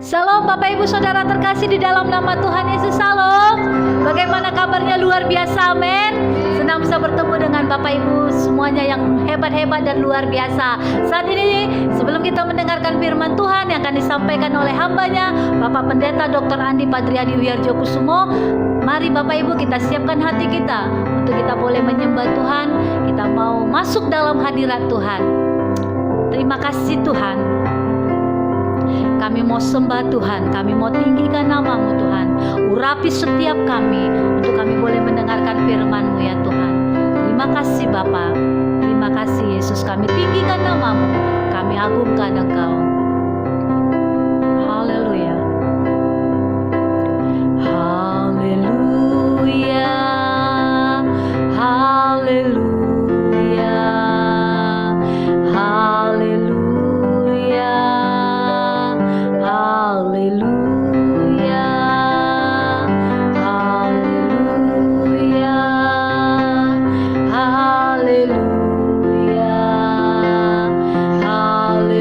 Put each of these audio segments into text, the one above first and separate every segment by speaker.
Speaker 1: Shalom Bapak Ibu Saudara terkasih di dalam nama Tuhan Yesus. Shalom. Bagaimana kabarnya? Luar biasa, amin. Senang bisa bertemu dengan Bapak Ibu semuanya yang hebat-hebat dan luar biasa. Saat ini sebelum kita mendengarkan firman Tuhan yang akan disampaikan oleh hambanya Bapak Pendeta Dr. Andi Padriadi Wiarjokusumo, mari Bapak Ibu kita siapkan hati kita untuk kita boleh menyembah Tuhan. Kita mau masuk dalam hadirat Tuhan. Terima kasih Tuhan. Kami mau sembah Tuhan, kami mau tinggikan nama-Mu Tuhan. Urapi setiap kami untuk kami boleh mendengarkan firman-Mu ya Tuhan. Terima kasih Bapa, terima kasih Yesus. Kami tinggikan nama-Mu, kami agungkan Engkau. Haleluya. Haleluya. Haleluya. Haleluya. Haleluya, haleluya, haleluya, haleluya, haleluya,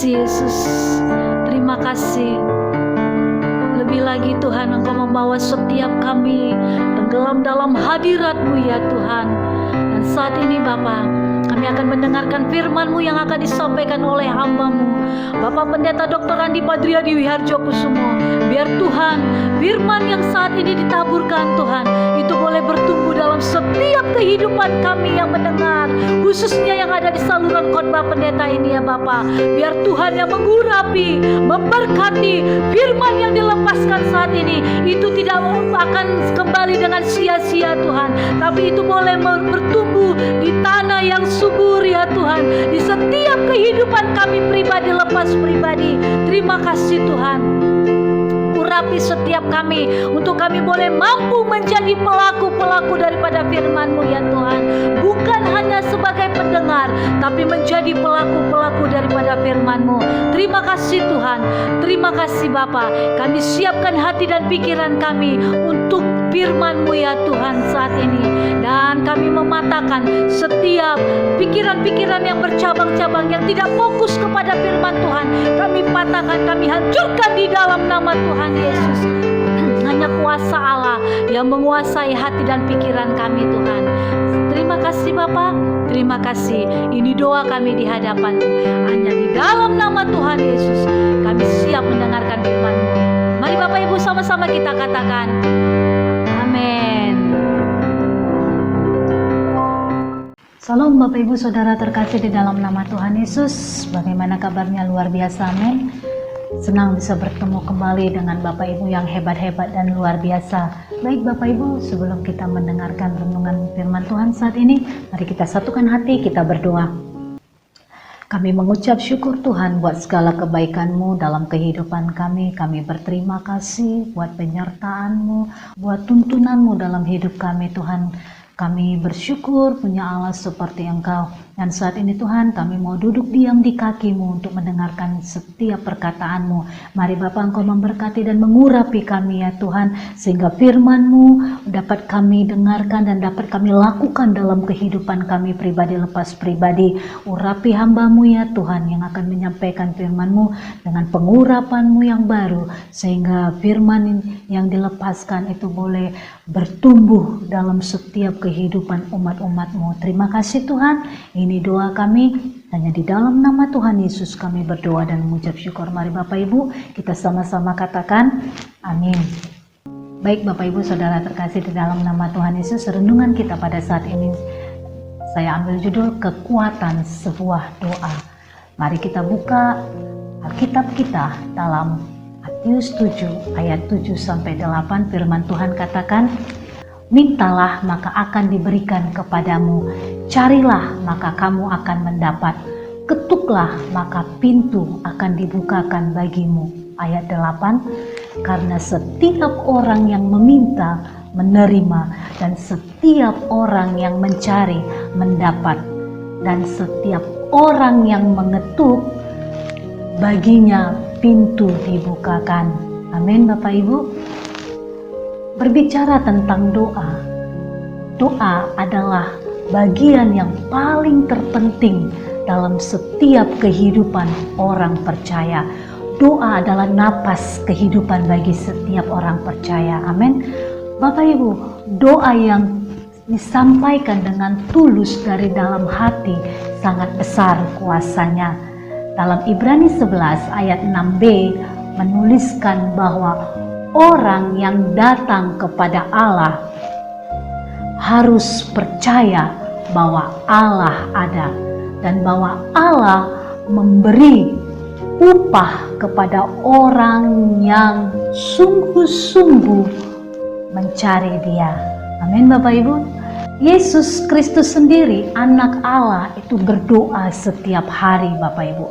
Speaker 1: Yesus. Terima kasih. Lebih lagi Tuhan, Engkau membawa setiap kami tenggelam dalam hadirat-Mu ya Tuhan. Dan saat ini Bapa, Kami akan mendengarkan firman-Mu yang akan disampaikan oleh hamba-Mu Bapak Pendeta Dr. Andi Padriadi Wiharjo Kusumo. Biar Tuhan, firman yang saat ini ditaburkan Tuhan, itu boleh bertumbuh dalam setiap kehidupan kami yang mendengar, khususnya yang ada di saluran khotbah pendeta ini ya Bapak. Biar Tuhan yang mengurapi, memberkati firman yang dilepaskan saat ini, itu tidak akan kembali dengan sia-sia Tuhan, tapi itu boleh bertumbuh di tanah yang subur ya Tuhan, di setiap kehidupan kami pribadi lepas pribadi. Terima kasih Tuhan, urapi setiap kami, untuk kami boleh mampu menjadi pelaku-pelaku daripada firman-Mu ya Tuhan, bukan hanya sebagai pendengar, tapi menjadi pelaku-pelaku daripada firman-Mu. Terima kasih Tuhan, terima kasih Bapa. Kami siapkan hati dan pikiran kami untuk firman-Mu ya Tuhan saat ini, dan kami mematahkan setiap pikiran-pikiran yang bercabang-cabang yang tidak fokus kepada firman Tuhan. Kami patahkan, kami hancurkan di dalam nama Tuhan Yesus. Hanya kuasa Allah yang menguasai hati dan pikiran kami Tuhan. Terima kasih Bapa, terima kasih. Ini doa kami di hadapan-Mu. Hanya di dalam nama Tuhan Yesus kami siap mendengarkan firman-Mu. Mari Bapak Ibu sama-sama kita katakan amin. Salam Bapak Ibu Saudara terkasih di dalam nama Tuhan Yesus. Bagaimana kabarnya? Luar biasa, amin. Senang bisa bertemu kembali dengan Bapak Ibu yang hebat-hebat dan luar biasa. Baik Bapak Ibu, sebelum kita mendengarkan renungan firman Tuhan saat ini, mari kita satukan hati, kita berdoa. Kami mengucap syukur Tuhan buat segala kebaikan-Mu dalam kehidupan kami. Kami berterima kasih buat penyertaan-Mu, buat tuntunan-Mu dalam hidup kami Tuhan. Kami bersyukur punya Allah seperti Engkau. Dan saat ini Tuhan, kami mau duduk diam di kaki-Mu untuk mendengarkan setiap perkataan-Mu. Mari Bapa Engkau memberkati dan mengurapi kami ya Tuhan, sehingga firman-Mu dapat kami dengarkan dan dapat kami lakukan dalam kehidupan kami pribadi lepas pribadi. Urapi hamba-Mu ya Tuhan yang akan menyampaikan firman-Mu dengan pengurapan-Mu yang baru, sehingga firman yang dilepaskan itu boleh bertumbuh dalam setiap kehidupan umat-umat-Mu. Terima kasih Tuhan. Ini doa kami, hanya di dalam nama Tuhan Yesus kami berdoa dan mengucap syukur. Mari Bapak Ibu kita sama-sama katakan amin. Baik Bapak Ibu Saudara terkasih di dalam nama Tuhan Yesus, renungan kita pada saat ini saya ambil judul kekuatan sebuah doa. Mari kita buka Alkitab kita dalam Matius 7 ayat 7 sampai 8. Firman Tuhan katakan, mintalah maka akan diberikan kepadamu, carilah maka kamu akan mendapat, ketuklah maka pintu akan dibukakan bagimu. Ayat 8, karena setiap orang yang meminta menerima, dan setiap orang yang mencari mendapat, dan setiap orang yang mengetuk baginya pintu dibukakan. Amin Bapak Ibu. Berbicara tentang doa, doa adalah bagian yang paling terpenting dalam setiap kehidupan orang percaya. Doa adalah napas kehidupan bagi setiap orang percaya. Amin. Bapak Ibu, doa yang disampaikan dengan tulus dari dalam hati sangat besar kuasanya. Dalam Ibrani 11 ayat 6b menuliskan bahwa orang yang datang kepada Allah harus percaya bahwa Allah ada dan bahwa Allah memberi upah kepada orang yang sungguh-sungguh mencari Dia. Amin Bapak Ibu. Yesus Kristus sendiri, anak Allah, itu berdoa setiap hari Bapak Ibu.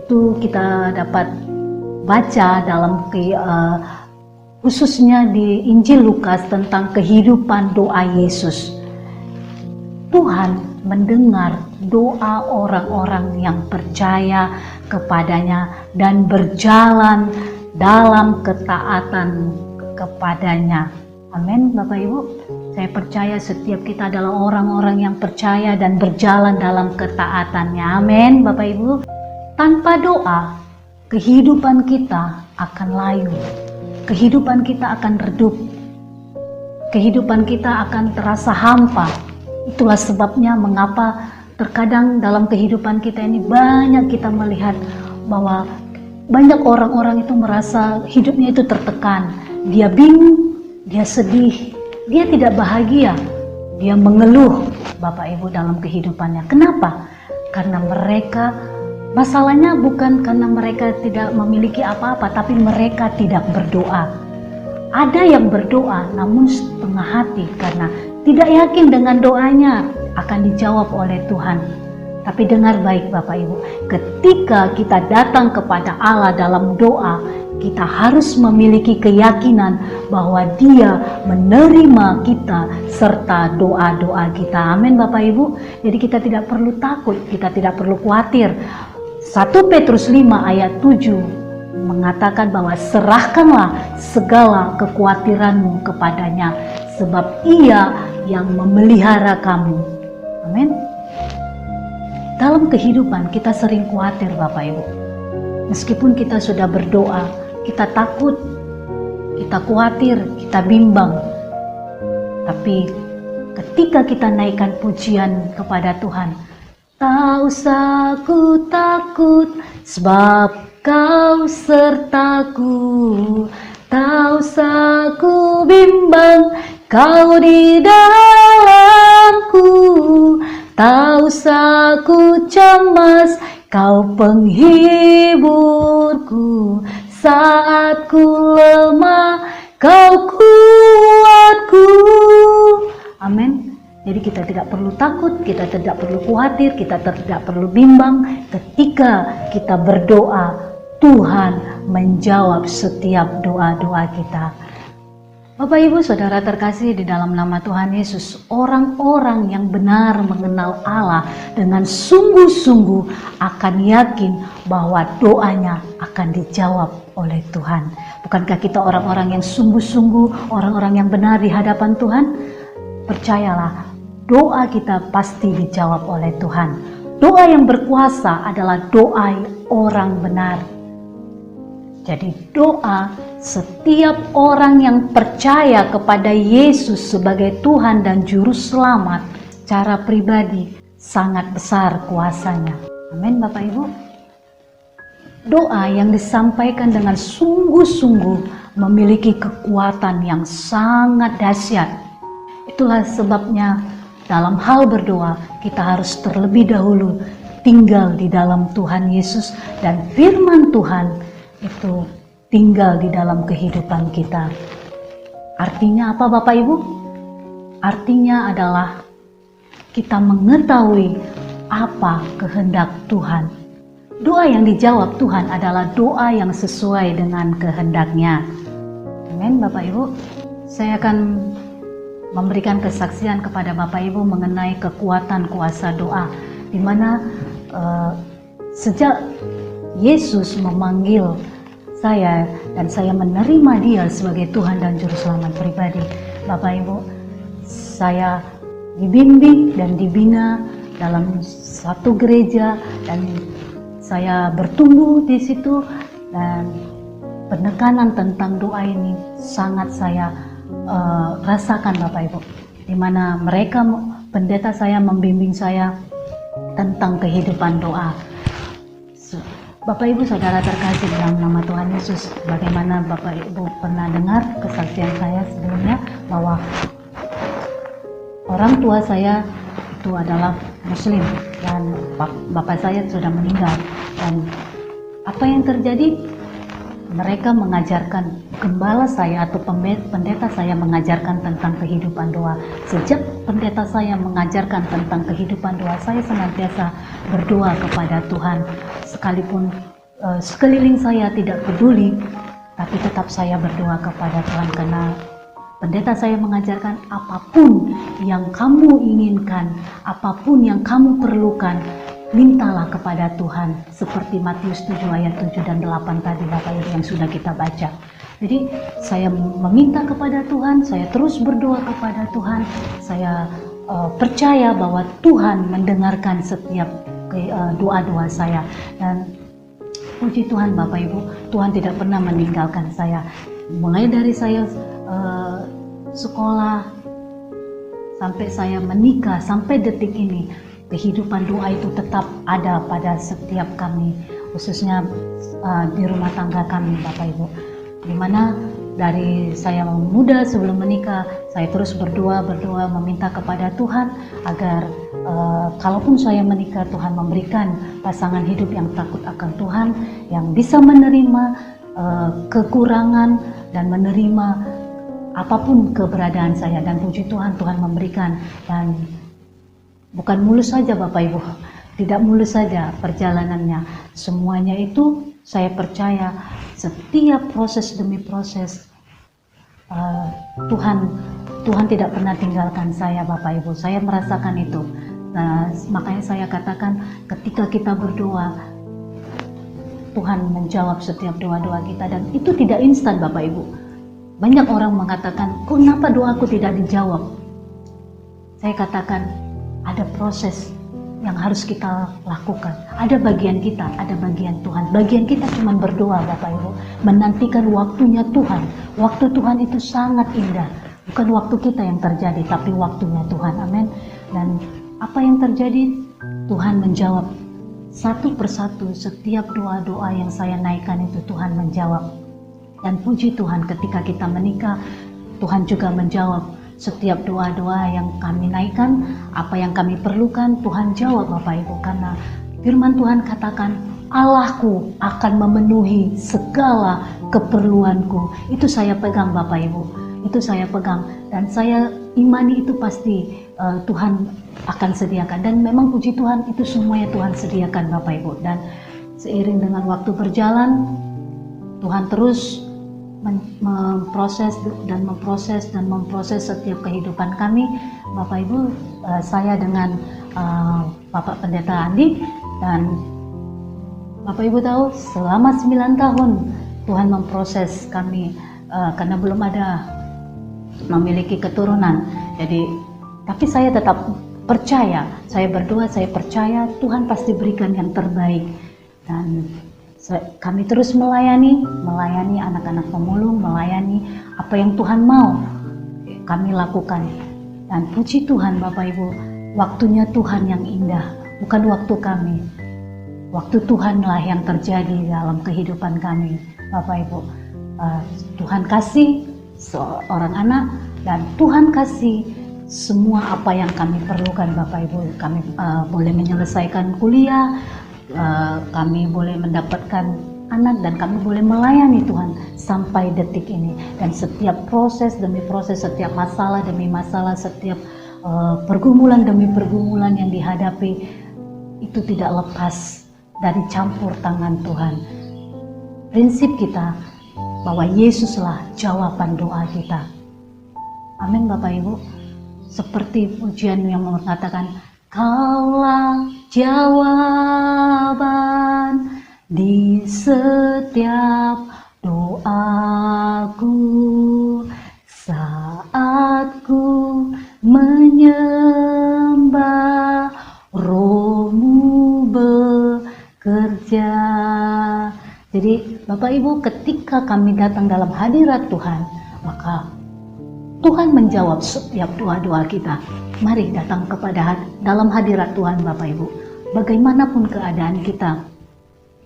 Speaker 1: Itu kita dapat baca dalam khususnya di Injil Lukas tentang kehidupan doa Yesus. Tuhan mendengar doa orang-orang yang percaya kepadanya dan berjalan dalam ketaatan kepadanya. Amin Bapak Ibu. Saya percaya setiap kita adalah orang-orang yang percaya dan berjalan dalam ketaatannya. Amin Bapak Ibu. Tanpa doa, kehidupan kita akan layu. Kehidupan kita akan redup. Kehidupan kita akan terasa hampa. Itulah sebabnya mengapa Terkadang dalam kehidupan kita ini banyak kita melihat bahwa banyak orang-orang itu merasa hidupnya itu tertekan. Dia bingung, dia sedih, dia tidak bahagia, dia mengeluh Bapak Ibu dalam kehidupannya. Kenapa? Karena mereka, masalahnya bukan karena mereka tidak memiliki apa-apa, tapi mereka tidak berdoa. Ada yang berdoa namun setengah hati karena tidak yakin dengan doanya akan dijawab oleh Tuhan. Tapi dengar baik Bapak Ibu, ketika kita datang kepada Allah dalam doa, kita harus memiliki keyakinan bahwa Dia menerima kita serta doa-doa kita. Amin Bapak Ibu. Jadi kita tidak perlu takut, kita tidak perlu khawatir. 1 Petrus 5 ayat 7 mengatakan bahwa serahkanlah segala kekhawatiranmu kepadanya, sebab Ia yang memelihara kamu. Amin. Dalam kehidupan kita sering khawatir Bapak Ibu. Meskipun kita sudah berdoa, kita takut, kita khawatir, kita bimbang. Tapi ketika kita naikkan pujian kepada Tuhan, tak usah ku takut sebab Kau sertaku, tak usah ku bimbang, Kau di dalamku, tak usah ku cemas, Kau penghiburku, saat ku lemah, Kau kuatku. Amin. Jadi kita tidak perlu takut, kita tidak perlu khawatir, kita tidak perlu bimbang. Ketika kita berdoa, Tuhan menjawab setiap doa-doa kita. Bapak Ibu Saudara terkasih di dalam nama Tuhan Yesus, orang-orang yang benar mengenal Allah dengan sungguh-sungguh akan yakin bahwa doanya akan dijawab oleh Tuhan. Bukankah kita orang-orang yang sungguh-sungguh, orang-orang yang benar di hadapan Tuhan? Percayalah, doa kita pasti dijawab oleh Tuhan. Doa yang berkuasa adalah doa orang benar. Jadi doa setiap orang yang percaya kepada Yesus sebagai Tuhan dan Juru Selamat secara pribadi sangat besar kuasanya. Amin Bapak Ibu. Doa yang disampaikan dengan sungguh-sungguh memiliki kekuatan yang sangat dahsyat. Itulah sebabnya dalam hal berdoa kita harus terlebih dahulu tinggal di dalam Tuhan Yesus dan firman Tuhan itu tinggal di dalam kehidupan kita. Artinya apa Bapak Ibu? Artinya adalah kita mengetahui apa kehendak Tuhan. Doa yang dijawab Tuhan adalah doa yang sesuai dengan kehendaknya. Amin Bapak Ibu. Saya akan memberikan kesaksian kepada Bapak Ibu mengenai kekuatan kuasa doa, di mana sejak Yesus memanggil saya dan saya menerima Dia sebagai Tuhan dan Juru Selamat pribadi, Bapak Ibu, saya dibimbing dan dibina dalam satu gereja dan saya bertumbuh di situ, dan penekanan tentang doa ini sangat saya rasakan Bapak Ibu, di mana mereka pendeta saya membimbing saya tentang kehidupan doa. Bapak Ibu Saudara terkasih dalam nama Tuhan Yesus, bagaimana Bapak Ibu pernah dengar kesaksian saya sebelumnya bahwa orang tua saya itu adalah Muslim dan bapak saya sudah meninggal, dan apa yang terjadi? Mereka mengajarkan, gembala saya atau pendeta saya mengajarkan tentang kehidupan doa. Sejak pendeta saya mengajarkan tentang kehidupan doa, saya senantiasa berdoa kepada Tuhan. Sekalipun sekeliling saya tidak peduli, tapi tetap saya berdoa kepada Tuhan, karena pendeta saya mengajarkan apapun yang kamu inginkan, apapun yang kamu perlukan, mintalah kepada Tuhan, seperti Matius 7 ayat 7 dan 8 tadi Bapak Ibu yang sudah kita baca. Jadi saya meminta kepada Tuhan, saya terus berdoa kepada Tuhan, saya percaya bahwa Tuhan mendengarkan setiap doa-doa saya, dan puji Tuhan Bapak Ibu, Tuhan tidak pernah meninggalkan saya. Mulai dari saya sekolah sampai saya menikah, sampai detik ini,
Speaker 2: kehidupan doa itu tetap ada pada setiap kami, khususnya di rumah tangga kami, Bapak Ibu. Dimana dari saya muda sebelum menikah, saya terus berdoa meminta kepada Tuhan agar kalaupun saya menikah, Tuhan memberikan pasangan hidup yang takut akan Tuhan, yang bisa menerima kekurangan dan menerima apapun keberadaan saya. Dan puji Tuhan, Tuhan memberikan. Dan bukan mulus saja Bapak Ibu, tidak mulus saja perjalanannya. Semuanya itu saya percaya setiap proses demi proses Tuhan tidak pernah tinggalkan saya, Bapak Ibu. Saya merasakan itu. Nah, makanya saya katakan ketika kita berdoa, Tuhan menjawab setiap doa-doa kita, dan itu tidak instan, Bapak Ibu. Banyak orang mengatakan, kenapa doaku tidak dijawab? Saya katakan, ada proses yang harus kita lakukan. Ada bagian kita, ada bagian Tuhan. Bagian kita cuma berdoa, Bapak Ibu, menantikan waktunya Tuhan. Waktu Tuhan itu sangat indah. Bukan waktu kita yang terjadi, tapi waktunya Tuhan. Amin. Dan apa yang terjadi? Tuhan menjawab satu persatu. Setiap doa-doa yang saya naikkan itu Tuhan menjawab. Dan puji Tuhan, ketika kita menikah, Tuhan juga menjawab setiap doa-doa yang kami naikkan. Apa yang kami perlukan, Tuhan jawab, Bapak Ibu. Karena firman Tuhan katakan, Allahku akan memenuhi segala keperluanku. Itu saya pegang, Bapak Ibu. Itu saya pegang. Dan saya imani itu pasti Tuhan akan sediakan. Dan memang puji Tuhan, itu semuanya Tuhan sediakan, Bapak Ibu. Dan seiring dengan waktu berjalan, Tuhan terus memproses setiap kehidupan kami, Bapak Ibu. Saya dengan Bapak Pendeta Andi, dan Bapak Ibu tahu selama 9 tahun Tuhan memproses kami karena belum ada memiliki keturunan. Jadi, tapi saya tetap percaya, saya berdoa, saya percaya Tuhan pasti berikan yang terbaik. Dan kami terus melayani anak-anak pemulung, melayani apa yang Tuhan mau kami lakukan. Dan puji Tuhan, Bapak Ibu, waktunya Tuhan yang indah, bukan waktu kami. Waktu Tuhanlah yang terjadi dalam kehidupan kami, Bapak Ibu. Tuhan kasih seorang anak, dan Tuhan kasih semua apa yang kami perlukan, Bapak Ibu. Kami boleh menyelesaikan kuliah, kami boleh mendapatkan anak, dan kami boleh melayani Tuhan sampai detik ini. Dan setiap proses demi proses, setiap masalah demi masalah, setiap pergumulan demi pergumulan yang dihadapi, itu tidak lepas dari campur tangan Tuhan. Prinsip kita bahwa Yesuslah jawaban doa kita. Amin, Bapak Ibu. Seperti pujian yang mengatakan, Kaulah jawaban di setiap doaku saat ku menyembah, Roh-Mu bekerja. Jadi Bapak Ibu, ketika kami datang dalam hadirat Tuhan, maka Tuhan menjawab setiap doa-doa kita. Mari datang dalam hadirat Tuhan, Bapak Ibu. Bagaimanapun keadaan kita,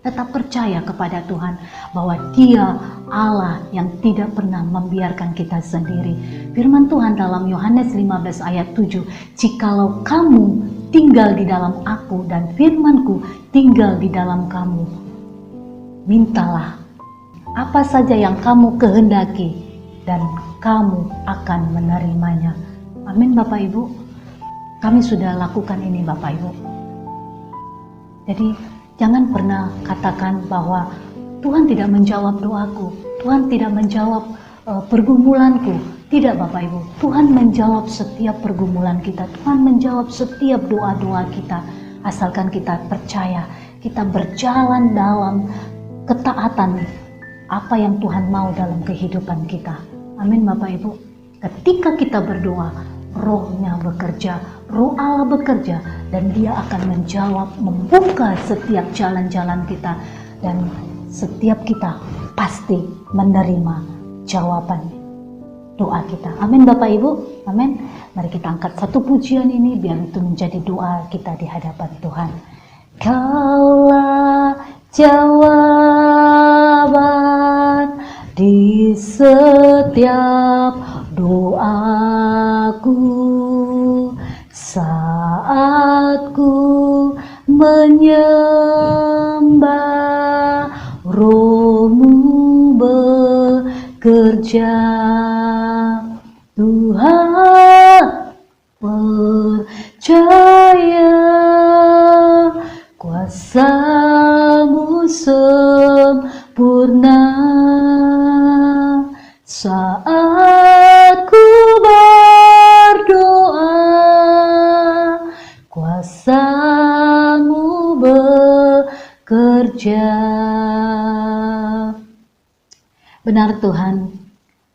Speaker 2: tetap percaya kepada Tuhan bahwa Dia Allah yang tidak pernah membiarkan kita sendiri. Firman Tuhan dalam Yohanes 15 ayat 7, jikalau kamu tinggal di dalam aku dan firman-Ku tinggal di dalam kamu, mintalah apa saja yang kamu kehendaki dan kamu akan menerimanya. Amin, Bapak Ibu. Kami sudah lakukan ini, Bapak Ibu. Jadi jangan pernah katakan bahwa Tuhan tidak menjawab doaku, Tuhan tidak menjawab pergumulanku. Tidak, Bapak Ibu. Tuhan menjawab setiap pergumulan kita, Tuhan menjawab setiap doa-doa kita, asalkan kita percaya, kita berjalan dalam ketaatan apa yang Tuhan mau dalam kehidupan kita. Amin, Bapak Ibu. Ketika kita berdoa, Roh-Nya bekerja, Roh Allah bekerja, dan Dia akan menjawab, membuka setiap jalan-jalan kita, dan setiap kita pasti menerima jawaban doa kita. Amin Bapak Ibu, amin. Mari kita angkat satu pujian ini biar itu menjadi doa kita di hadapan Tuhan. Kaulah jawaban di setiap doaku saat ku menyembah, Roh-Mu bekerja. Tuhan percaya kuasa-Mu sempurna saat ku berdoa, kuasa-Mu bekerja. Benar Tuhan,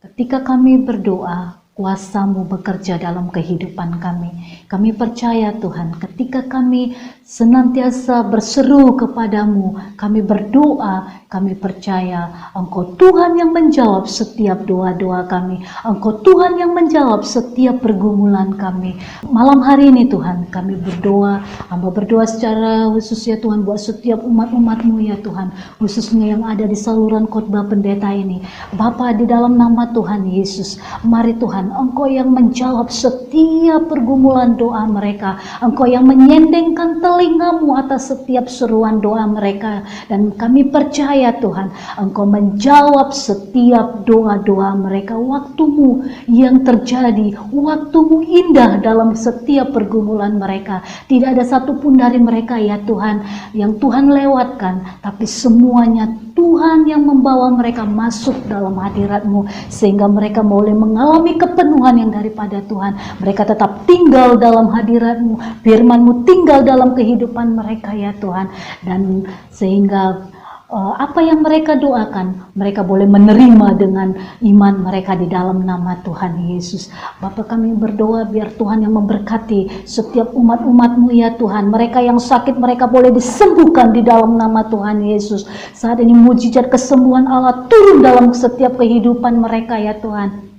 Speaker 2: ketika kami berdoa, kuasa-Mu bekerja dalam kehidupan kami. Kami percaya Tuhan, ketika kami senantiasa berseru kepadamu, kami berdoa, kami percaya Engkau Tuhan yang menjawab setiap doa-doa kami. Engkau Tuhan yang menjawab setiap pergumulan kami. Malam hari ini Tuhan, kami berdoa, hamba berdoa secara khusus ya Tuhan, buat setiap umat-umat-Mu ya Tuhan, khususnya yang ada di saluran khotbah pendeta ini. Bapa, di dalam nama Tuhan Yesus, mari Tuhan, Engkau yang menjawab setiap pergumulan doa mereka. Engkau yang menyendengkan telinga-Mu atas setiap seruan doa mereka. Dan kami percaya Tuhan, Engkau menjawab setiap doa-doa mereka. Waktu-Mu yang terjadi, waktu-Mu indah dalam setiap pergumulan mereka. Tidak ada satupun dari mereka ya Tuhan yang Tuhan lewatkan, tapi semuanya Tuhan yang membawa mereka masuk dalam hadirat-Mu, sehingga mereka boleh mengalami kepenuhan yang daripada Tuhan. Mereka tetap tinggal dalam hadirat-Mu, firman-Mu tinggal dalam kehidupan mereka ya Tuhan. Dan sehingga apa yang mereka doakan, mereka boleh menerima dengan iman mereka di dalam nama Tuhan Yesus. Bapa, kami berdoa biar Tuhan yang memberkati setiap umat-umat-Mu ya Tuhan. Mereka yang sakit, mereka boleh disembuhkan di dalam nama Tuhan Yesus. Saat ini mujizat kesembuhan Allah turun dalam setiap kehidupan mereka ya Tuhan.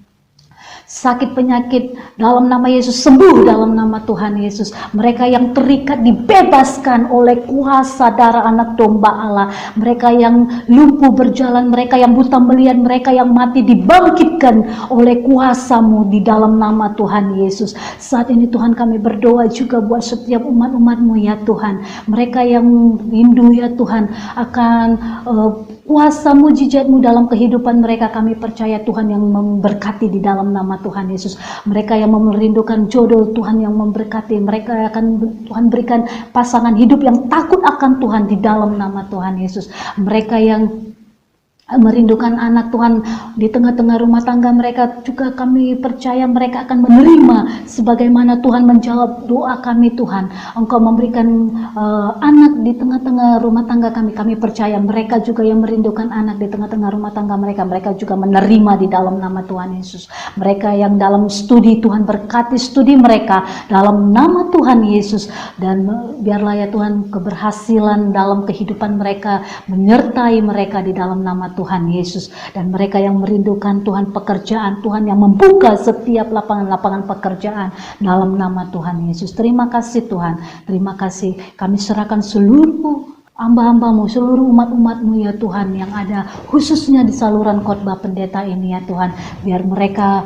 Speaker 2: Sakit penyakit dalam nama Yesus sembuh dalam nama Tuhan Yesus. Mereka yang terikat dibebaskan oleh kuasa darah anak domba Allah. Mereka yang lumpuh berjalan, mereka yang buta melihat, mereka yang mati dibangkitkan oleh kuasa-Mu di dalam nama Tuhan Yesus. Saat ini Tuhan, kami berdoa juga buat setiap umat-umat-Mu ya Tuhan. Mereka yang rindu ya Tuhan akan kuasa mujizat-Mu dalam kehidupan mereka. Kami percaya Tuhan yang memberkati di dalam nama Tuhan Yesus. Mereka yang merindukan jodoh, Tuhan yang memberkati. Mereka akan Tuhan berikan pasangan hidup yang takut akan Tuhan di dalam nama Tuhan Yesus. Mereka yang merindukan anak, Tuhan, di tengah-tengah rumah tangga mereka juga kami percaya mereka akan menerima sebagaimana Tuhan menjawab doa kami. Tuhan, Engkau memberikan anak di tengah-tengah rumah tangga kami. Kami percaya mereka juga yang merindukan anak di tengah-tengah rumah tangga mereka juga menerima di dalam nama Tuhan Yesus. Mereka yang dalam studi, Tuhan berkati studi mereka dalam nama Tuhan Yesus. Dan biarlah ya Tuhan, keberhasilan dalam kehidupan mereka menyertai mereka di dalam nama Tuhan Yesus. Dan mereka yang merindukan Tuhan pekerjaan, Tuhan yang membuka setiap lapangan-lapangan pekerjaan dalam nama Tuhan Yesus. Terima kasih Tuhan, terima kasih. Kami serahkan seluruh hamba-hamba-Mu, seluruh umat-umat-Mu ya Tuhan yang ada khususnya di saluran khotbah pendeta ini ya Tuhan. Biar mereka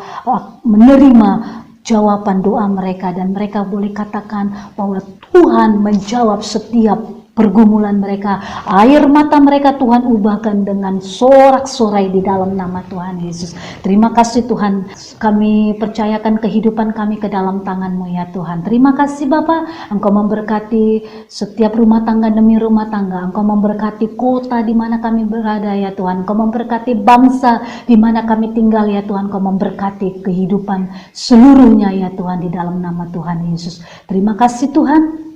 Speaker 2: menerima jawaban doa mereka dan mereka boleh katakan bahwa Tuhan menjawab setiap pergumulan mereka. Air mata mereka Tuhan ubahkan dengan sorak-sorai di dalam nama Tuhan Yesus. Terima kasih Tuhan, kami percayakan kehidupan kami ke dalam tangan-Mu ya Tuhan. Terima kasih Bapa, Engkau memberkati setiap rumah tangga demi rumah tangga. Engkau memberkati kota di mana kami berada ya Tuhan. Engkau memberkati bangsa di mana kami tinggal ya Tuhan. Engkau memberkati kehidupan seluruhnya ya Tuhan di dalam nama Tuhan Yesus. Terima kasih Tuhan.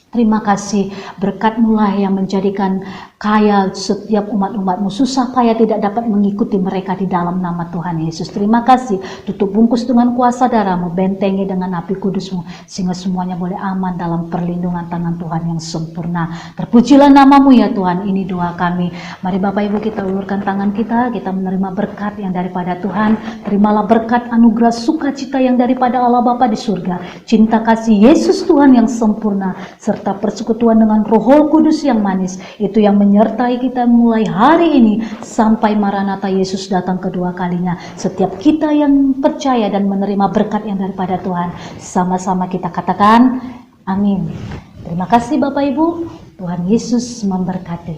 Speaker 2: Terima kasih, berkat-Mu lah yang menjadikan kaya setiap umat-umat-Mu, susah payah tidak dapat mengikuti mereka di dalam nama Tuhan Yesus. Terima kasih, tutup bungkus dengan kuasa darah-Mu, bentengi dengan api kudus-Mu, sehingga semuanya boleh aman dalam perlindungan tangan Tuhan yang sempurna. Terpujilah nama-Mu ya Tuhan, ini doa kami. Mari Bapak Ibu kita ulurkan tangan kita menerima berkat yang daripada Tuhan. Terimalah berkat anugerah sukacita yang daripada Allah Bapa di surga, cinta kasih Yesus Tuhan yang sempurna, serta persekutuan dengan Roh Kudus yang manis, itu yang menyertai kita mulai hari ini sampai Maranatha Yesus datang kedua kalinya. Setiap kita yang percaya dan menerima berkat yang daripada Tuhan, sama-sama kita katakan amin. Terima kasih Bapak Ibu, Tuhan Yesus memberkati.